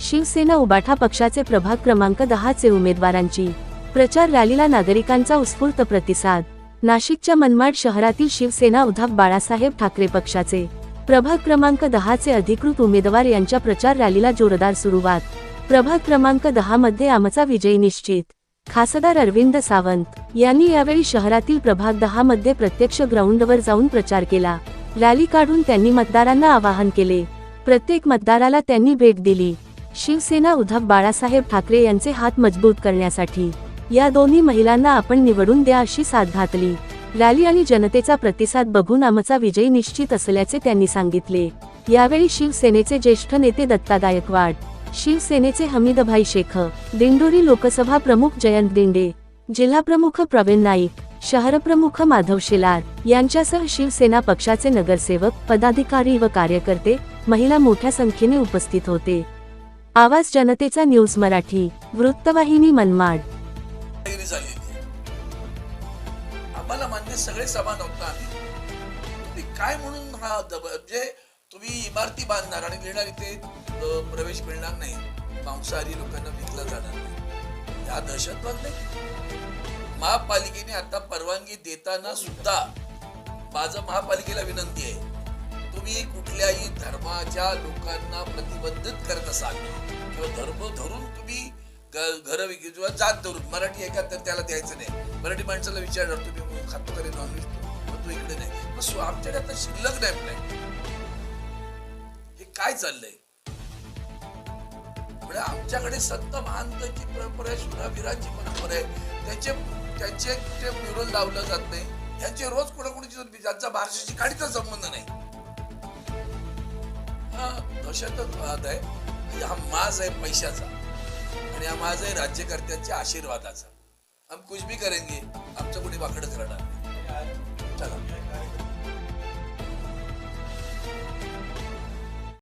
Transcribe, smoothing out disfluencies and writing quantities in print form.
शिवसेना उबाठा पक्षाचे प्रभाग क्रमांक 10 चे उमेदवारांची प्रचार रॅलीला नागरिकांचा उत्स्फूर्त प्रतिसाद। नाशिकच्या मनमाड शहरातील शिवसेना उद्धव बाळासाहेब ठाकरे पक्षाचे प्रभाग क्रमांक 10 चे अधिकृत उमेदवार यांच्या प्रचार रॅलीला जोरदार सुरुवात। प्रभाग क्रमांक 10 मध्ये आमचा विजय निश्चित। खासदार अरविंद सावंत यांनी यावेळी शहरातील प्रभाग 10 मध्ये प्रत्यक्ष ग्राउंडवर जाऊन प्रचार केला। रॅली काढून त्यांनी मतदारांना आवाहन केले। प्रत्येक मतदाराला त्यांनी भेट दिली। शिवसेना उद्धव बाळासाहेब ठाकरे यांचे हात मजबूत करण्यासाठी या दोन्ही महिलांना आपण निवडून द्या अशी साथ घातली। रॅली आणि जनतेचा प्रतिसाद बघून आमचा विजय निश्चित असल्याचे त्यांनी सांगितले। यावेळी शिवसेनेचे ज्येष्ठ नेते दत्ता गायकवाड, शिवसेनेचे हमीदभाई शेख, दिंडोरी लोकसभा प्रमुख जयंत दिंडे, जिल्हाप्रमुख प्रवीण नाईक, शहरप्रमुख माधव शेलार यांच्यासह शिवसेना पक्षाचे नगरसेवक, पदाधिकारी व कार्यकर्ते, महिला मोठ्या संख्येने उपस्थित होते। आवाज जनतेचा न्यूज मराठी, वृत्तवाहिनी मनमाड। आम्हाला मान्य सगळे समान होता। तुम्ही काय म्हणून हा म्हणजे तुम्ही इमारती बांधणार आणि घेणार, इथे प्रवेश मिळणार नाही, मांसाहारी लोकांना विकला जाणार नाही, या दहशतवाद नाही। महापालिकेने आता परवानगी देताना सुद्धा माझं महापालिकेला विनंती आहे, तुम्ही कुठल्याही धर्माच्या लोकांना प्रतिबंधित करत असाल किंवा धर्म धरून तुम्ही घर विकली किंवा जात धरून, मराठी आहे का तर त्याला द्यायचं नाही। मराठी माणसाला विचारणार तुम्ही खातो का नॉनव्हेज, तू इकडे नाही, मग आमच्याकडे आता शिल्लक नाही प्लॅन। हे काय चाललंय? म्हणजे आमच्याकडे संत महांतांची परंपरा आहे, शूरावीरांची परंपरा आहे, त्यांचे म्युरल लावलं जात नाही, त्यांचे रोज कोणाकोणाची ज्यांचा महाराष्ट्राची काडीचा संबंध नाही। हा दहशतवाद आहे, हा माज आहे पैशाचा आणि हा माज आहे राज्यकर्त्यांच्या आशीर्वादाचा। हम कुछ भी करेंगे, आमचं कोणी वाकडं करणार नाही। चला।